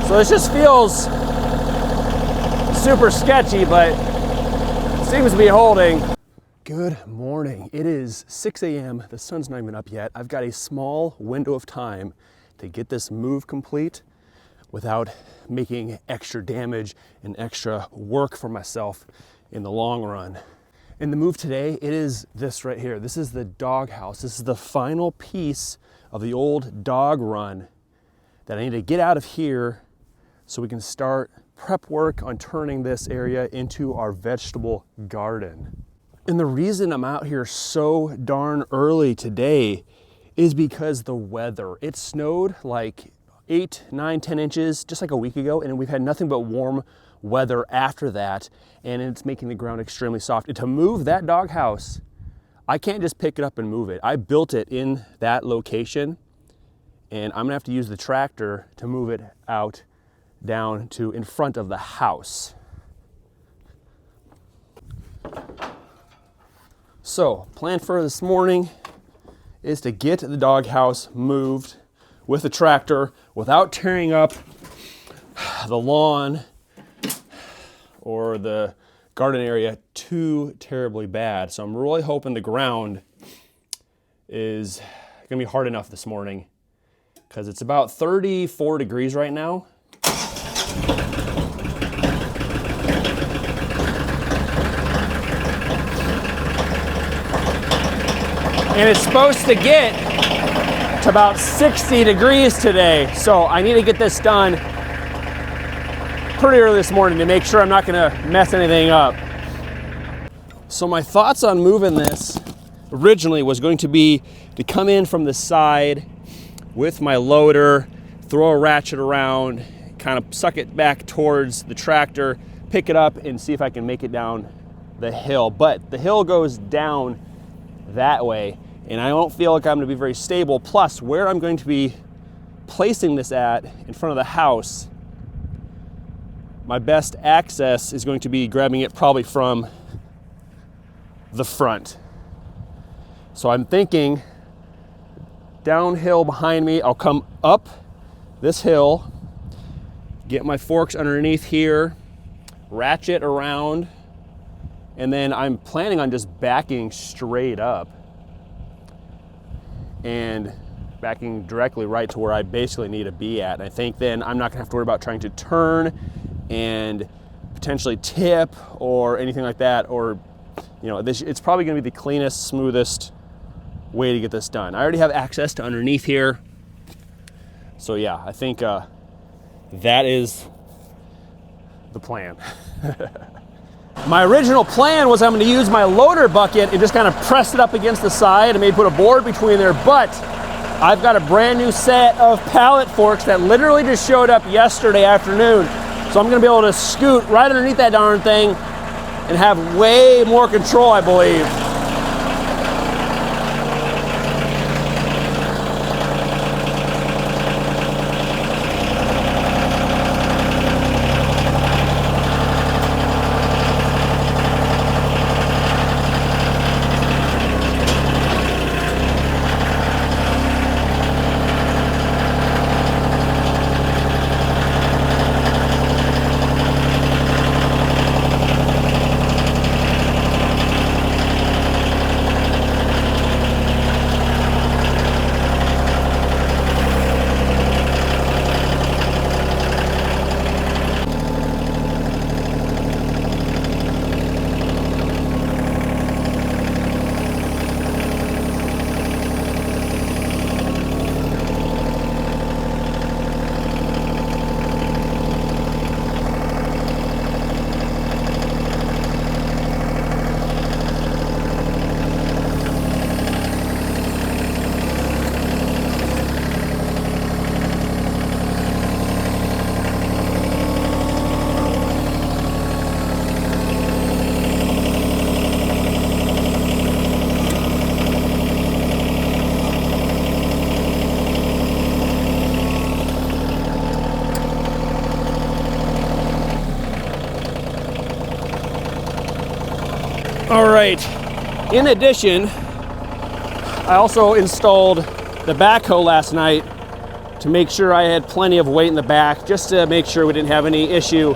So this just feels super sketchy, but seems to be holding. Good morning. It is 6 a.m. The sun's not even up yet. I've got a small window of time to get this move complete without making extra damage and extra work for myself in the long run. And the move today, it is this right here. This is the doghouse. This is the final piece of the old dog run that I need to get out of here so we can start prep work on turning this area into our vegetable garden. And the reason I'm out here so darn early today is because the weather. It snowed like 8, 9, 10 inches just like a week ago, and we've had nothing but warm weather after that, and it's making the ground extremely soft. And to move that doghouse, I can't just pick it up and move it. I built it in that location, and I'm gonna have to use the tractor to move it out down to in front of the house. So, plan for this morning is to get the doghouse moved with the tractor without tearing up the lawn or the garden area too terribly bad. So I'm really hoping the ground is gonna be hard enough this morning because it's about 34 degrees right now. And it's supposed to get to about 60 degrees today. So I need to get this done pretty early this morning to make sure I'm not gonna mess anything up. So my thoughts on moving this originally was going to be to come in from the side with my loader, throw a ratchet around, kind of suck it back towards the tractor, pick it up and see if I can make it down the hill. But the hill goes down that way, and I don't feel like I'm gonna be very stable. Plus, where I'm going to be placing this at in front of the house, my best access is going to be grabbing it probably from the front. So I'm thinking downhill behind me, I'll come up this hill, get my forks underneath here, ratchet around, and then I'm planning on just backing straight up and backing directly right to where I basically need to be at. And I think then I'm not gonna have to worry about trying to turn and potentially tip or anything like that, or it's probably gonna be the cleanest, smoothest way to get this done. I already have access to underneath here, so yeah, I think that is the plan. My original plan was I'm going to use my loader bucket and just kind of press it up against the side and maybe put a board between there, but I've got a brand new set of pallet forks that literally just showed up yesterday afternoon. So I'm going to be able to scoot right underneath that darn thing and have way more control, I believe. All right, in addition, I also installed the backhoe last night to make sure I had plenty of weight in the back, just to make sure we didn't have any issue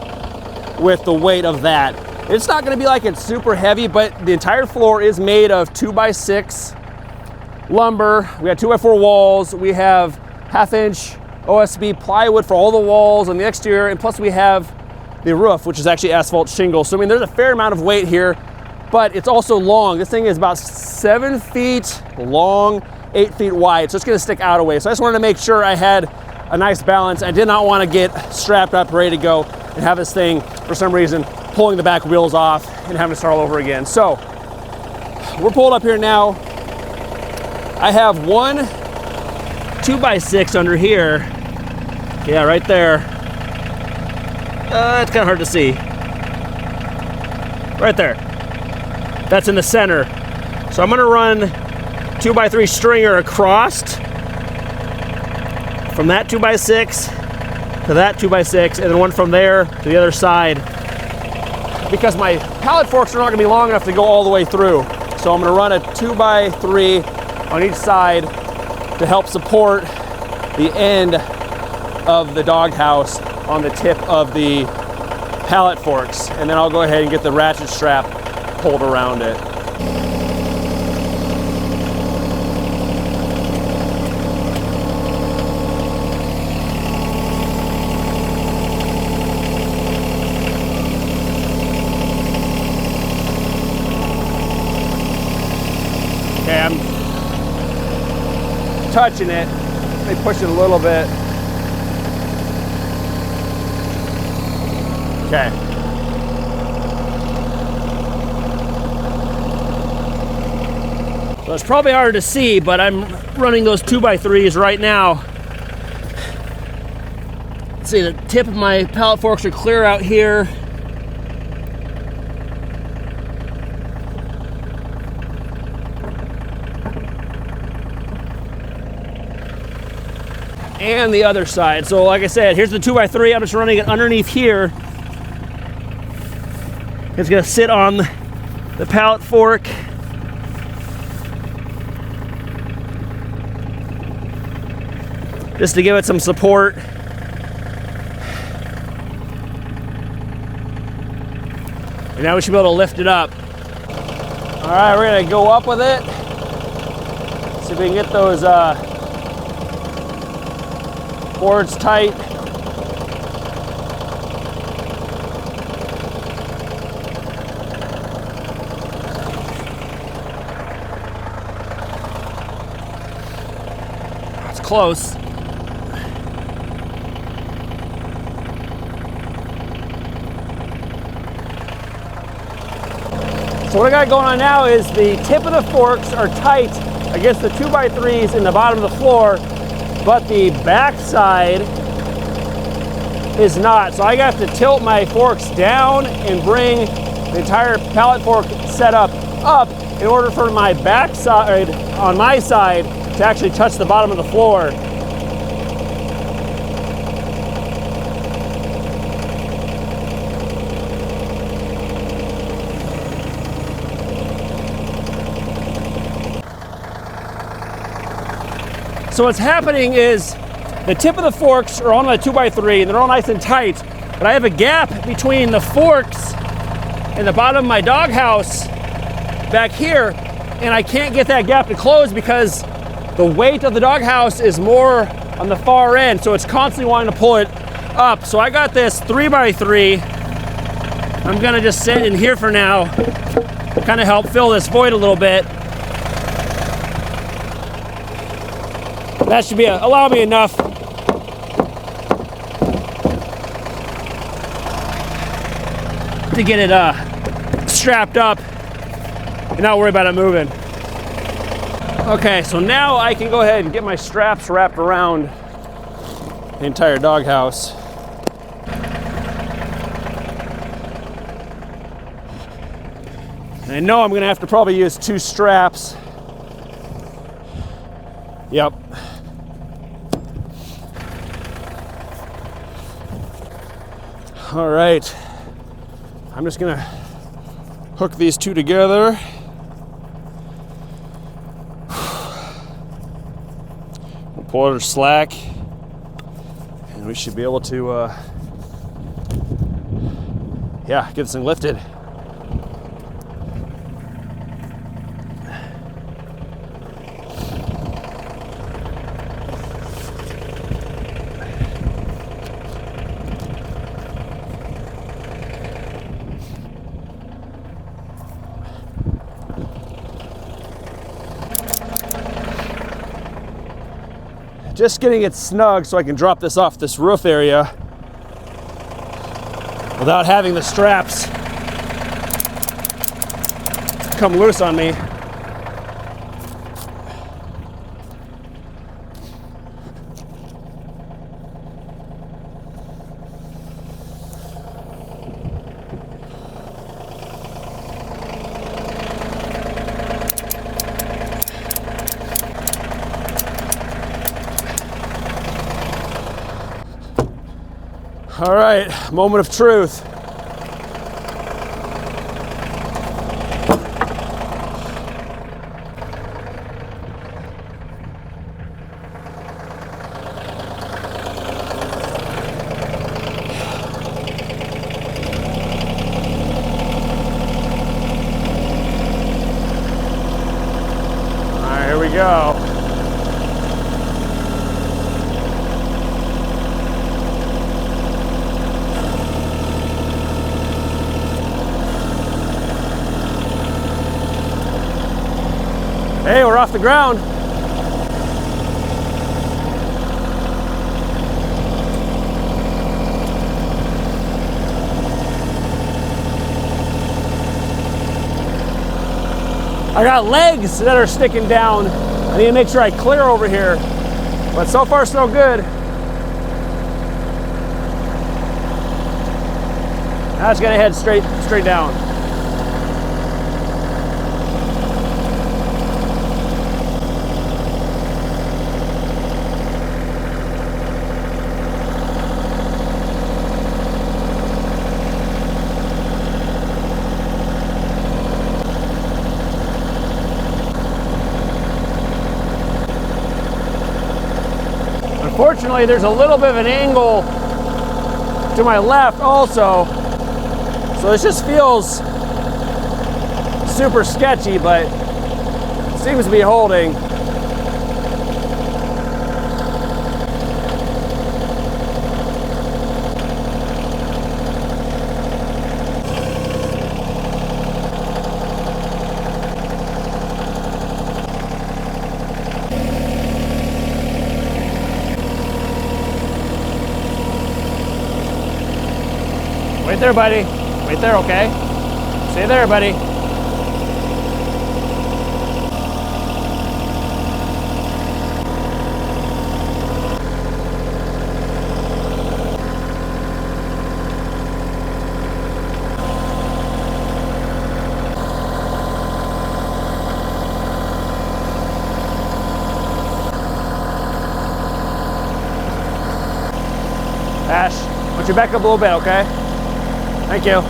with the weight of that. It's not gonna be like it's super heavy, but the entire floor is made of 2x6 lumber. We got 2x4 walls. We have 1/2-inch OSB plywood for all the walls on the exterior, and plus we have the roof, which is actually asphalt shingle. So I mean, there's a fair amount of weight here, but it's also long. This thing is about 7 feet long, 8 feet wide, so it's gonna stick out a way. So I just wanted to make sure I had a nice balance. I did not want to get strapped up, ready to go, and have this thing, for some reason, pulling the back wheels off and having to start all over again. So we're pulled up here now. I have one 2x6 under here. Yeah, right there. It's kind of hard to see. Right there. That's in the center. So I'm gonna run 2x3 stringer across from that 2x6 to that 2x6, and then one from there to the other side, because my pallet forks are not gonna be long enough to go all the way through. So I'm gonna run a 2x3 on each side to help support the end of the doghouse on the tip of the pallet forks. And then I'll go ahead and get the ratchet strap pulled around it. Okay, I'm touching it. Let me push it a little bit. Okay. So it's probably hard to see, but I'm running those 2x3s right now. Let's see, the tip of my pallet forks are clear out here. And the other side. So like I said, here's the 2x3. I'm just running it underneath here. It's gonna sit on the pallet fork. Just to give it some support. And now we should be able to lift it up. All right, we're gonna go up with it. See if we can get those boards tight. It's close. So what I got going on now is the tip of the forks are tight against the 2x3s in the bottom of the floor, but the back side is not. So I have to tilt my forks down and bring the entire pallet fork setup up in order for my back side, on my side, to actually touch the bottom of the floor. So what's happening is the tip of the forks are on my 2x3 and they're all nice and tight, but I have a gap between the forks and the bottom of my doghouse back here, and I can't get that gap to close because the weight of the doghouse is more on the far end, so it's constantly wanting to pull it up. So I got this 3x3. I'm gonna just sit in here for now, kind of help fill this void a little bit. That should be allow me enough to get it strapped up and not worry about it moving. Okay, so now I can go ahead and get my straps wrapped around the entire doghouse. And I know I'm gonna have to probably use 2 straps. Yep. All right, I'm just gonna hook these 2 together. We'll pull it slack. we should be able to, yeah, get this thing lifted. Just getting it snug so I can drop this off this roof area without having the straps come loose on me. All right, moment of truth. All right, here we go. Hey, we're off the ground. I got legs that are sticking down. I need to make sure I clear over here. But so far, so good. Now I just gotta head straight down. Unfortunately, there's a little bit of an angle to my left also, so this just feels super sketchy, but it seems to be holding. Wait there, buddy. Wait there, okay? Stay there, buddy. Ash, why don't you back up a little bit, okay? Thank you.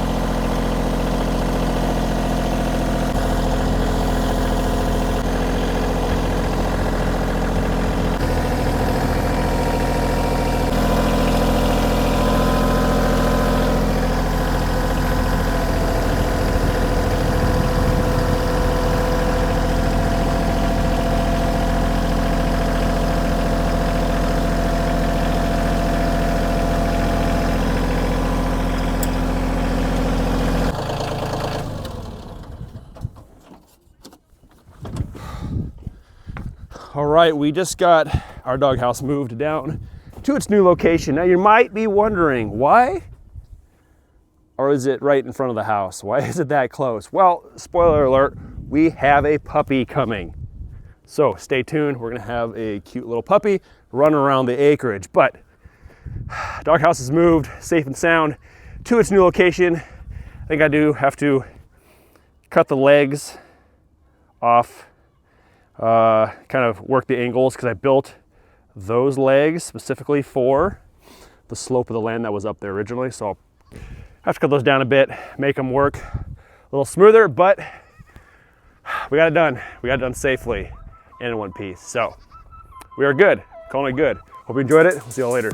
All right, we just got our doghouse moved down to its new location. Now you might be wondering why, or is it right in front of the house? Why is it that close? Well, spoiler alert, we have a puppy coming. So stay tuned, we're gonna have a cute little puppy running around the acreage. But doghouse is moved safe and sound to its new location. I think I do have to cut the legs off, kind of work the angles, because I built those legs specifically for the slope of the land that was up there originally. So I'll have to cut those down a bit, make them work a little smoother, but we got it done. We got it done safely and in one piece. So we are good, calling it good. Hope you enjoyed it. We'll see you all later.